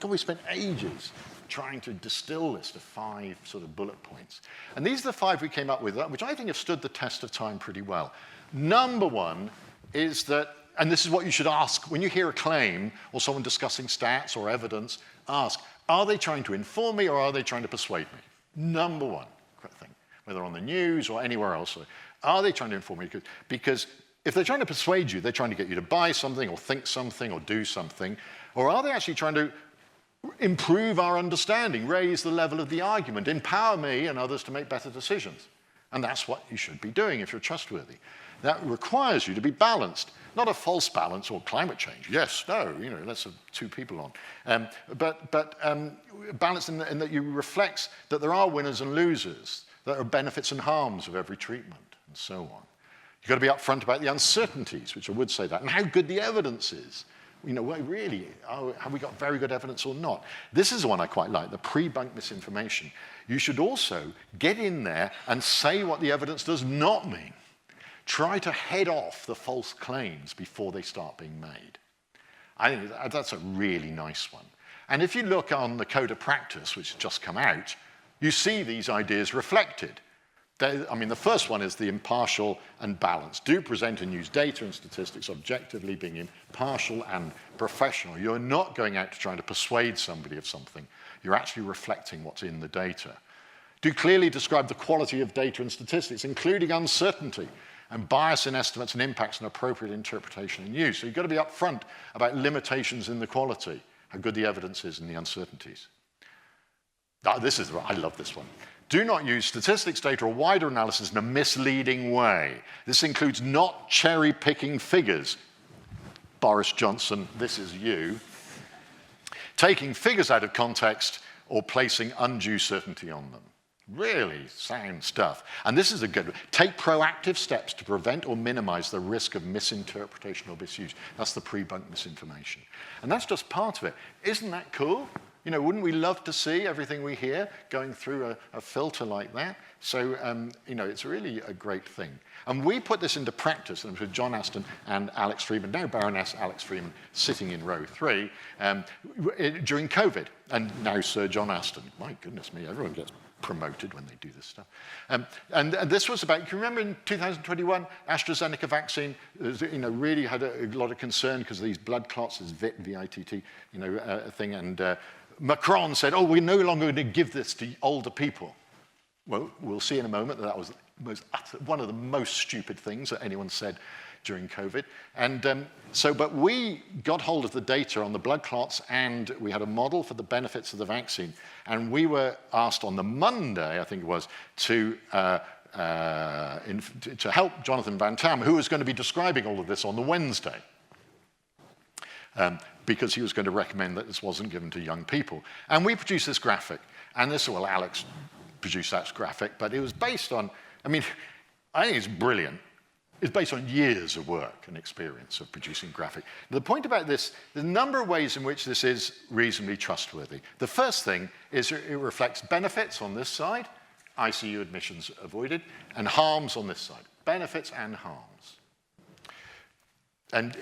S2: we spent ages trying to distill this to 5 sort of bullet points. And these are the 5 we came up with, which I think have stood the test of time pretty well. Number one is that, and this is what you should ask when you hear a claim or someone discussing stats or evidence, ask, are they trying to inform me or are they trying to persuade me? Number one thing, whether on the news or anywhere else. Are they trying to inform me? Because if they're trying to persuade you, they're trying to get you to buy something or think something or do something, or are they actually trying to improve our understanding, raise the level of the argument, empower me and others to make better decisions? And that's what you should be doing if you're trustworthy. That requires you to be balanced, not a false balance or climate change. Yes, no, let's have 2 people on. But balanced in that you reflect that there are winners and losers, There are benefits and harms of every treatment, and so on. You've got to be upfront about the uncertainties, which I would say that, and how good the evidence is. Really, have we got very good evidence or not? This is the one I quite like, the pre-bunk misinformation. You should also get in there and say what the evidence does not mean. Try to head off the false claims before they start being made. I think that's a really nice one. And if you look on the Code of Practice, which has just come out, you see these ideas reflected. The first one is the impartial and balanced. Do present and use data and statistics objectively, being impartial and professional. You're not going out to try to persuade somebody of something. You're actually reflecting what's in the data. Do clearly describe the quality of data and statistics, including uncertainty and bias in estimates and impacts and appropriate interpretation and use. So you've got to be upfront about limitations in the quality, how good the evidence is and the uncertainties. I love this one. Do not use statistics, data, or wider analysis in a misleading way. This includes not cherry-picking figures. Boris Johnson, this is you. Taking figures out of context or placing undue certainty on them. Really sound stuff. And this is a good one. Take proactive steps to prevent or minimize the risk of misinterpretation or misuse. That's the pre-bunk misinformation. And that's just part of it. Isn't that cool? Wouldn't we love to see everything we hear going through a filter like that? So, it's really a great thing. And we put this into practice, and with John Aston and Alex Freeman, now Baroness Alex Freeman, sitting in row 3, during COVID. And now Sir John Aston. My goodness me, everyone gets promoted when they do this stuff. And this was about, can you remember in 2021, AstraZeneca vaccine, really had a lot of concern because of these blood clots, this VITT, thing, and Macron said, we're no longer going to give this to older people. Well, we'll see in a moment that was one of the most stupid things that anyone said during COVID. And but we got hold of the data on the blood clots, and we had a model for the benefits of the vaccine. And we were asked on the Monday, I think it was, to help Jonathan Van Tam, who was going to be describing all of this on the Wednesday. Because he was going to recommend that this wasn't given to young people. And we produced this graphic. And Alex produced that graphic, but it was based on, I think it's brilliant. It's based on years of work and experience of producing graphic. The point about this, there's a number of ways in which this is reasonably trustworthy. The first thing is it reflects benefits on this side, ICU admissions avoided, and harms on this side, benefits and harms. And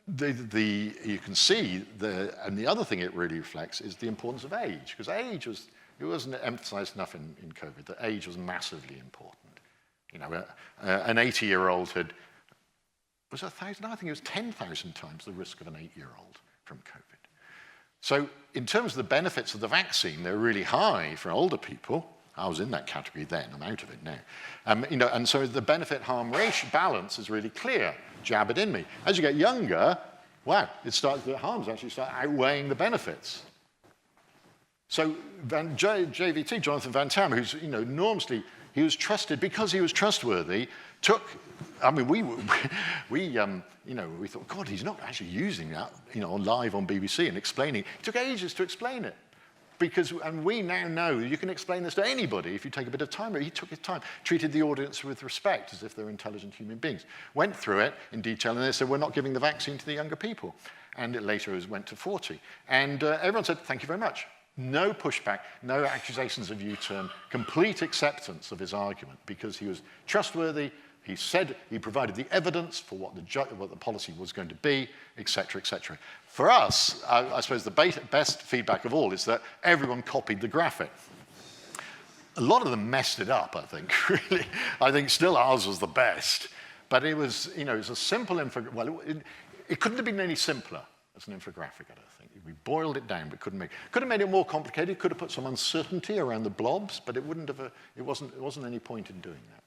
S2: you can see, and the other thing it really reflects is the importance of age, because age wasn't emphasized enough in COVID, that age was massively important. An 80-year-old was 1,000? I think it was 10,000 times the risk of an 8-year-old from COVID. So in terms of the benefits of the vaccine, they're really high for older people. I was in that category then, I'm out of it now. And so the benefit-harm ratio balance is really clear. Jab it in me. As you get younger, the harms actually start outweighing the benefits. So JVT, Jonathan Van Tam, who's enormously, he was trusted because he was trustworthy. We thought, God, he's not actually using that, live on BBC and explaining. It took ages to explain it. And we now know you can explain this to anybody if you take a bit of time. He took his time, treated the audience with respect as if they're intelligent human beings, went through it in detail, and they said, we're not giving the vaccine to the younger people. And it later went to 40. And everyone said, thank you very much. No pushback, no accusations of U-turn, complete acceptance of his argument because he was trustworthy. He said he provided the evidence for what the policy was going to be, et cetera, et cetera. For us, I suppose the best feedback of all is that everyone copied the graphic. A lot of them messed it up, I think, really. I think still ours was the best. But it was, it was a simple infographic. Well, it couldn't have been any simpler as an infographic, I don't think. We boiled it down, but could have made it more complicated, could have put some uncertainty around the blobs, but it wasn't any point in doing that.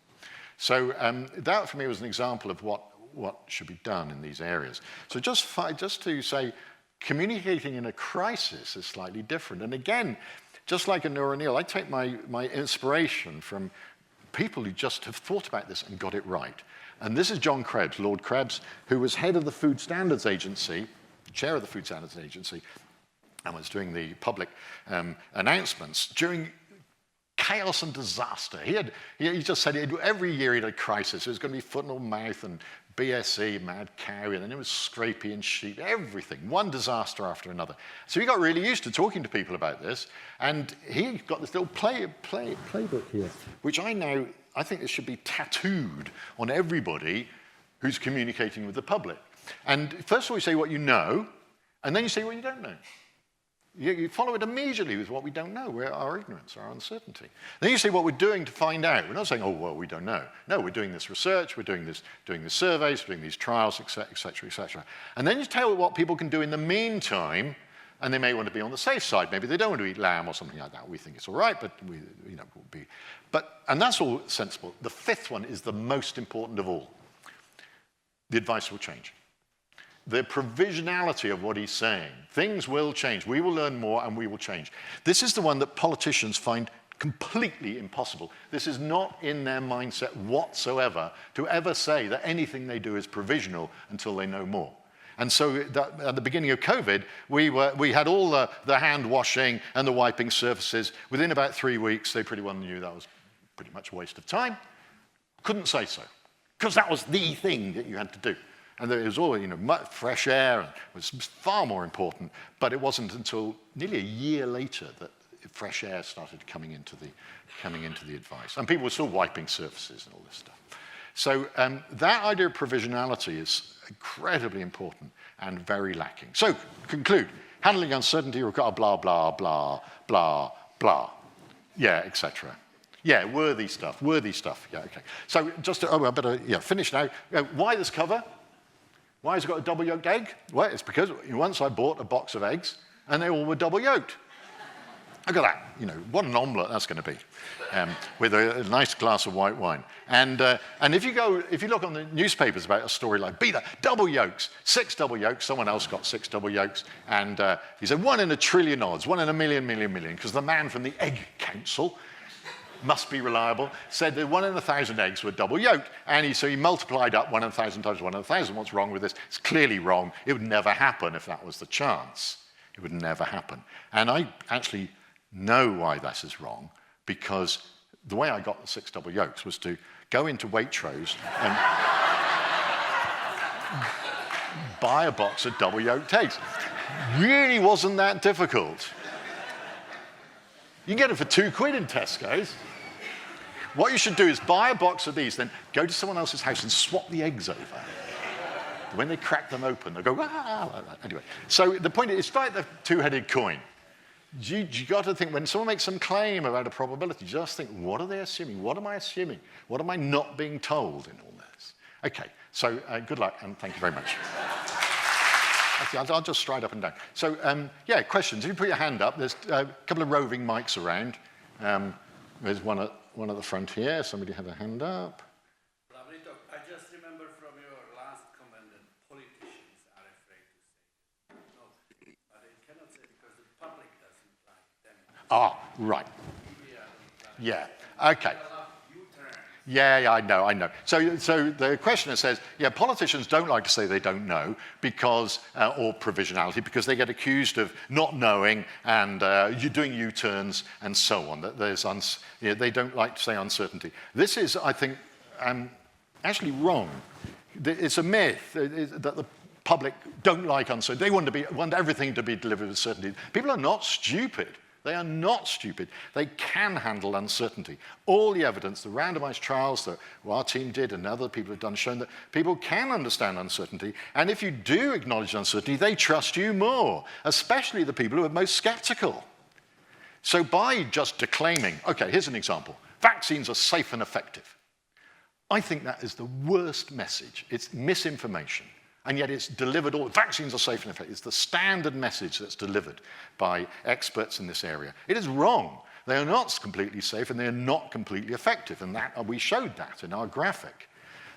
S2: So that, for me, was an example of what should be done in these areas. So just to say, communicating in a crisis is slightly different. And again, just like in Nora Neal, I take my inspiration from people who just have thought about this and got it right. And this is John Krebs, Lord Krebs, who was head of the Food Standards Agency, chair of the Food Standards Agency, and was doing the public announcements during chaos and disaster. He just said every year he had a crisis. It was going to be foot and mouth and BSE, mad cow, and then it was scrapie and sheep, everything, one disaster after another. So he got really used to talking to people about this, and he got this little playbook here, which I think this should be tattooed on everybody who's communicating with the public. And first of all, you say what you know, and then you say what you don't know. You follow it immediately with what we don't know, our ignorance, our uncertainty. Then you say what we're doing to find out. We're not saying, oh, well, we don't know. No, we're doing this research, we're doing the surveys, we're doing these trials, et cetera, et cetera. And then you tell what people can do in the meantime, and they may want to be on the safe side. Maybe they don't want to eat lamb or something like that. We think it's all right, but and that's all sensible. The fifth one is the most important of all. The advice will change. The provisionality of what he's saying. Things will change. We will learn more and we will change. This is the one that politicians find completely impossible. This is not in their mindset whatsoever to ever say that anything they do is provisional until they know more. And so at the beginning of COVID, we had all the hand washing and the wiping surfaces. Within about 3 weeks, they pretty well knew that was pretty much a waste of time. Couldn't say so, because that was the thing that you had to do. And it was all, fresh air was far more important. But it wasn't until nearly a year later that fresh air started coming into the advice. And people were still wiping surfaces and all this stuff. So that idea of provisionality is incredibly important and very lacking. So, conclude. Handling uncertainty requires blah, blah, blah, blah, blah. Yeah, etc. Yeah, worthy stuff. Yeah, okay. So just I better finish now. Why this cover? Why has it got a double-yolked egg? Well, it's because once I bought a box of eggs, and they all were double-yolked. Look at that. What an omelette that's going to be, with a nice glass of white wine. And if you look on the newspapers about a story like Beta, double yolks, 6 double yolks, someone else got 6 double yolks, and he said 1 in a trillion odds, 1 in a million, because the man from the Egg Council must be reliable, said that 1 in 1,000 eggs were double yolked. And so he multiplied up 1 in 1,000 times 1 in 1,000. What's wrong with this? It's clearly wrong. It would never happen if that was the chance. It would never happen. And I actually know why this is wrong, because the way I got the 6 double yolks was to go into Waitrose and buy a box of double yolked eggs. Really wasn't that difficult. You can get them for £2 in Tesco's. What you should do is buy a box of these, then go to someone else's house and swap the eggs over. When they crack them open, they'll go, ah. Anyway, so the point is, it's like the two-headed coin. You got to think, when someone makes some claim about a probability, just think, what are they assuming? What am I assuming? What am I not being told in all this? Okay, so good luck, and thank you very much. Actually, I'll just stride up and down. So, questions. If you put your hand up, there's a couple of roving mics around. There's one at the front here. Somebody had a hand up.
S3: I just remember from your last comment that politicians are afraid to say no, but they cannot say because the public doesn't like them.
S2: Ah, right. Yeah, okay. Yeah, I know. So the questioner says, politicians don't like to say they don't know because, or provisionality, because they get accused of not knowing and you're doing U-turns and so on. That there's they don't like to say uncertainty. This is, I think, actually wrong. It's a myth that the public don't like uncertainty. They want everything to be delivered with certainty. People are not stupid. They are not stupid. They can handle uncertainty. All the evidence, the randomized trials that our team did and other people have done, shown that people can understand uncertainty. And if you do acknowledge uncertainty, they trust you more, especially the people who are most skeptical. So by just declaiming, okay, here's an example. Vaccines are safe and effective. I think that is the worst message. It's misinformation. And yet it's delivered vaccines are safe and effective. It's the standard message that's delivered by experts in this area. It is wrong. They are not completely safe and they are not completely effective. And we showed that in our graphic.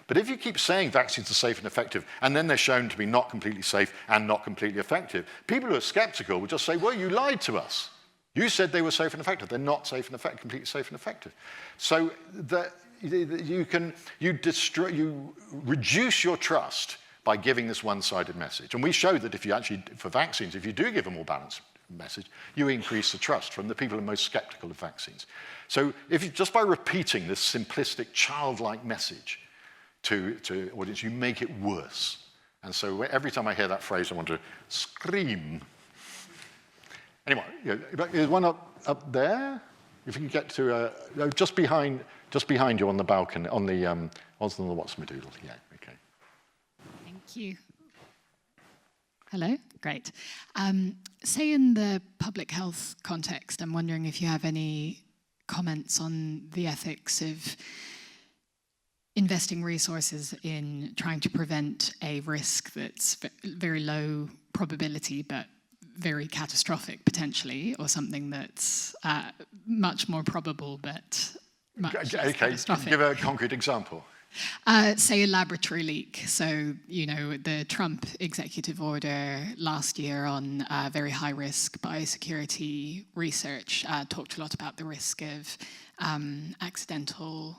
S2: But if you keep saying vaccines are safe and effective, and then they're shown to be not completely safe and not completely effective, people who are skeptical will just say, well, you lied to us. You said they were safe and effective. They're not safe and effective, completely safe and effective. So you reduce your trust by giving this one-sided message. And we showed that if you actually, for vaccines, if you do give a more balanced message, you increase the trust from the people who are most skeptical of vaccines. So if you, just by repeating this simplistic, childlike message to audience, you make it worse. And so every time I hear that phrase, I want to scream. Anyway, there's one up there. If you can get to just behind you on the balcony, on the what's-my-doodle. Yeah, okay.
S4: Thank you. Hello, great. Say in the public health context, I'm wondering if you have any comments on the ethics of investing resources in trying to prevent a risk that's very low probability but very catastrophic potentially, or something that's much more probable but much less catastrophic.
S2: Give a concrete example.
S4: Say a laboratory leak. So, the Trump executive order last year on very high-risk biosecurity research talked a lot about the risk of accidental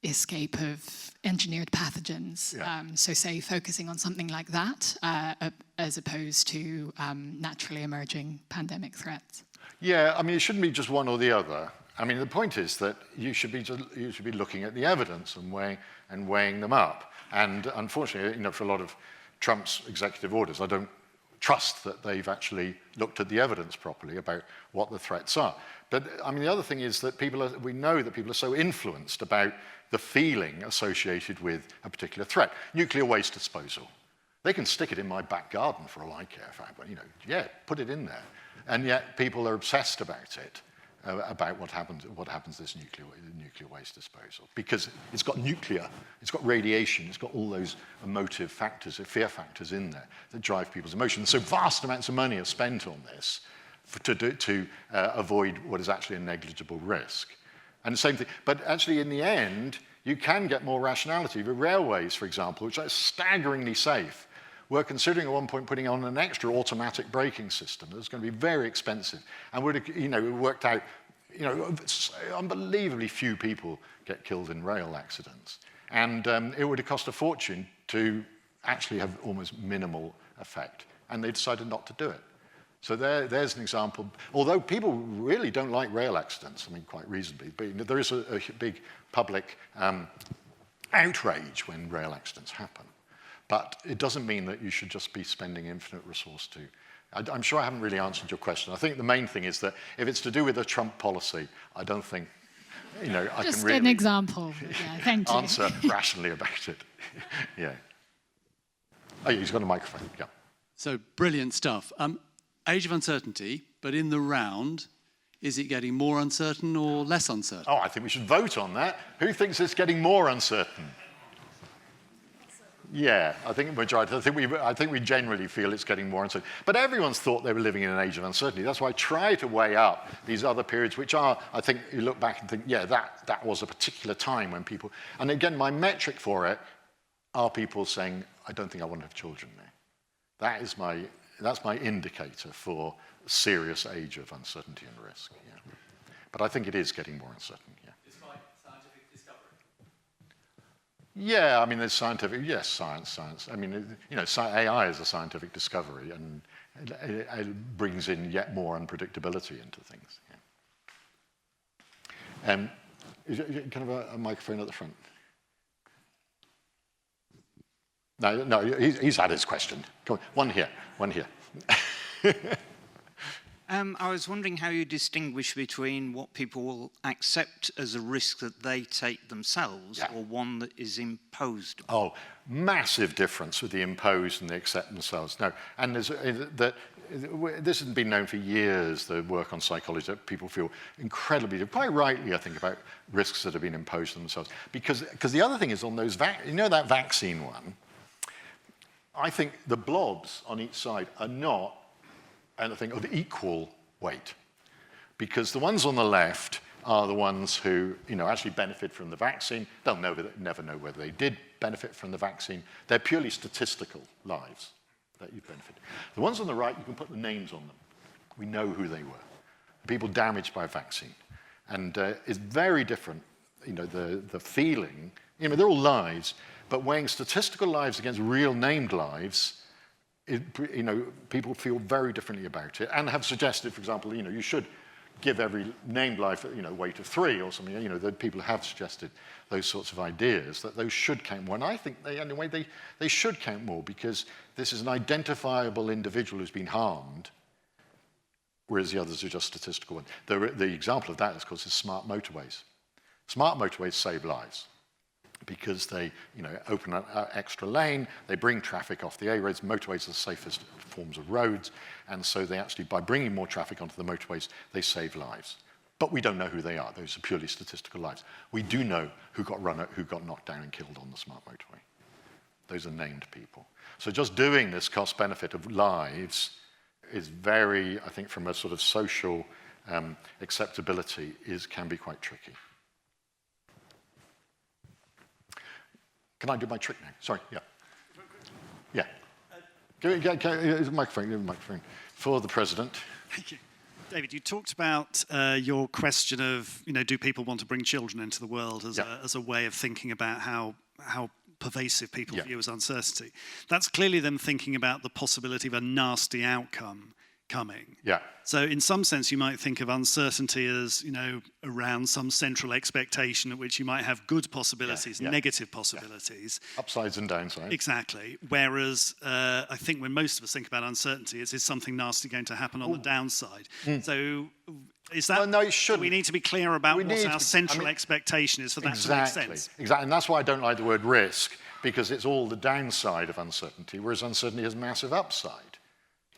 S4: escape of engineered pathogens.
S2: Yeah.
S4: So say focusing on something like that as opposed to naturally emerging pandemic threats.
S2: Yeah, I mean, it shouldn't be just one or the other. I mean, the point is that you should be looking at the evidence and weighing them up. And unfortunately, for a lot of Trump's executive orders, I don't trust that they've actually looked at the evidence properly about what the threats are. But I mean, the other thing is that we know that people are so influenced about the feeling associated with a particular threat. Nuclear waste disposal. They can stick it in my back garden for all I care, but yeah, put it in there. And yet people are obsessed about it. About what happens to this nuclear waste disposal, because it's got nuclear, it's got radiation, it's got all those emotive factors, fear factors in there that drive people's emotions. So vast amounts of money are spent on this to avoid what is actually a negligible risk. And the same thing, but actually in the end, you can get more rationality. The railways, for example, which are staggeringly safe, we're considering at one point putting on an extra automatic braking system that's going to be very expensive. And it worked out, unbelievably few people get killed in rail accidents. And it would have cost a fortune to actually have almost minimal effect. And they decided not to do it. So there's an example. Although people really don't like rail accidents, I mean, quite reasonably, but there is a big public outrage when rail accidents happen. But it doesn't mean that you should just be spending infinite resource to. I'm sure I haven't really answered your question. I think the main thing is that if it's to do with a Trump policy, I don't think, I can really...
S4: Just an example. Yeah, thank you.
S2: Answer rationally about it. Yeah. Oh, he's got a microphone. Yeah.
S5: So brilliant stuff. Age of uncertainty, but in the round, is it getting more uncertain or less uncertain?
S2: Oh, I think we should vote on that. Who thinks it's getting more uncertain? Yeah, I think majority. I think we generally feel it's getting more uncertain. But everyone's thought they were living in an age of uncertainty. That's why I try to weigh up these other periods, which are, I think, you look back and think, yeah, that was a particular time when people. And again, my metric for it are people saying, I don't think I want to have children now. That's my indicator for serious age of uncertainty and risk. Yeah. But I think it is getting more uncertain. Yeah. Yeah, I mean, there's science. I mean, AI is a scientific discovery, and it brings in yet more unpredictability into things. Yeah. Is it kind of a microphone at the front? No, he's had his question. Come on, one here.
S6: I was wondering how you distinguish between what people will accept as a risk that they take themselves, yeah, or one that is imposed.
S2: Oh, massive difference with the imposed and the accept themselves. No, and this has been known for years, the work on psychology, that people feel incredibly, quite rightly, I think, about risks that have been imposed on themselves. Because the other thing is on those, that vaccine one, I think the blobs on each side are not anything of equal weight, because the ones on the left are the ones who actually benefit from the vaccine. They'll never know whether they did benefit from the vaccine. They're purely statistical lives that you benefit. The ones on the right, you can put the names on them. We know who they were. People damaged by a vaccine. And it's very different, the feeling. They're all lives, but weighing statistical lives against real named lives, people feel very differently about it and have suggested, for example, you should give every named life, a weight of 3 or something. That people have suggested those sorts of ideas, that those should count more. And I think they should count more, because this is an identifiable individual who's been harmed, whereas the others are just statistical ones. The example of that, of course, is smart motorways. Smart motorways save lives, because they open an extra lane, they bring traffic off the A roads. Motorways are the safest forms of roads, and so they actually, by bringing more traffic onto the motorways, they save lives. But we don't know who they are. Those are purely statistical lives. We do know who got knocked down and killed on the smart motorway. Those are named people. So just doing this cost-benefit of lives is very, I think, from a sort of social acceptability, can be quite tricky. Can I do my trick now? Sorry, yeah. Yeah. Give a microphone for the President.
S1: Thank you. David, you talked about your question of, do people want to bring children into the world as a way of thinking about how pervasive people view as uncertainty. That's clearly them thinking about the possibility of a nasty outcome coming.
S2: Yeah.
S1: So in some sense, you might think of uncertainty as, around some central expectation at which you might have good possibilities, negative possibilities.
S2: Upsides and downsides.
S1: Exactly. Whereas I think when most of us think about uncertainty, is something nasty going to happen on the downside? So is that,
S2: no, it shouldn't.
S1: We need to be clear about what our central expectation is for that to make sense.
S2: Exactly. And that's why I don't like the word risk, because it's all the downside of uncertainty, whereas uncertainty has massive upside.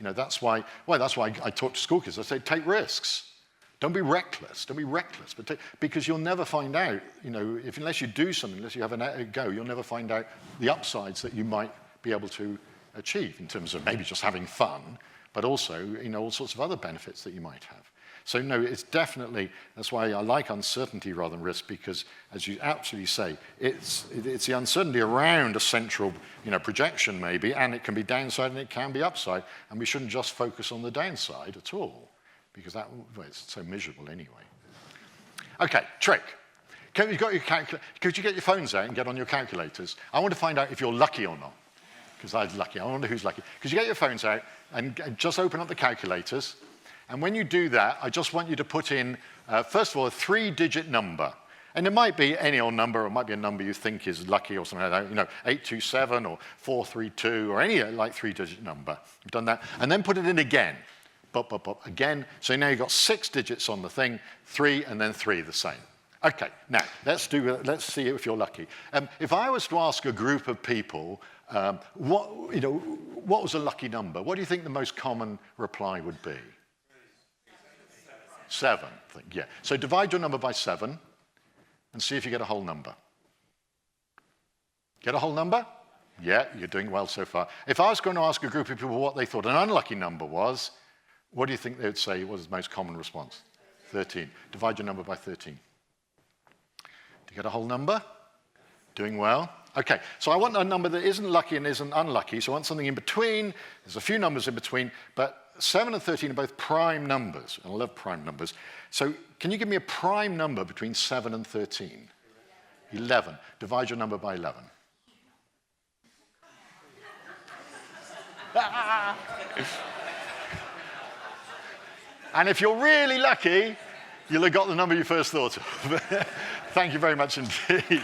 S2: That's why I talk to school kids. I say, take risks. Don't be reckless. Don't be reckless. Because you'll never find out, unless you do something, unless you have a go, you'll never find out the upsides that you might be able to achieve in terms of maybe just having fun, but also, all sorts of other benefits that you might have. So no, it's definitely, that's why I like uncertainty rather than risk, because as you absolutely say, it's the uncertainty around a central, projection maybe, and it can be downside and it can be upside, and we shouldn't just focus on the downside at all, because it's so miserable anyway. Okay, trick. Could you get your phones out and get on your calculators? I want to find out if you're lucky or not, because I'm lucky. I wonder who's lucky. Could you get your phones out and just open up the calculators? And when you do that, I just want you to put in, first of all, a 3-digit number. And it might be any old number, or it might be a number you think is lucky or something like that, 827 or 432 or any 3-digit number. You've done that. And then put it in again. Again. So now you've got 6 digits on the thing, 3 and then 3 the same. Okay, now let's see if you're lucky. If I was to ask a group of people, what was a lucky number? What do you think the most common reply would be? 7, yeah. So divide your number by 7 and see if you get a whole number. Get a whole number? Yeah, you're doing well so far. If I was going to ask a group of people what they thought an unlucky number was, what do you think they would say was the most common response? 13. Divide your number by 13. Do you get a whole number? Doing well. Okay, so I want a number that isn't lucky and isn't unlucky, so I want something in between. There's a few numbers in between, but 7 and 13 are both prime numbers, and I love prime numbers. So can you give me a prime number between 7 and 13? 11. Divide your number by 11. And if you're really lucky, you'll have got the number you first thought of. Thank you very much indeed.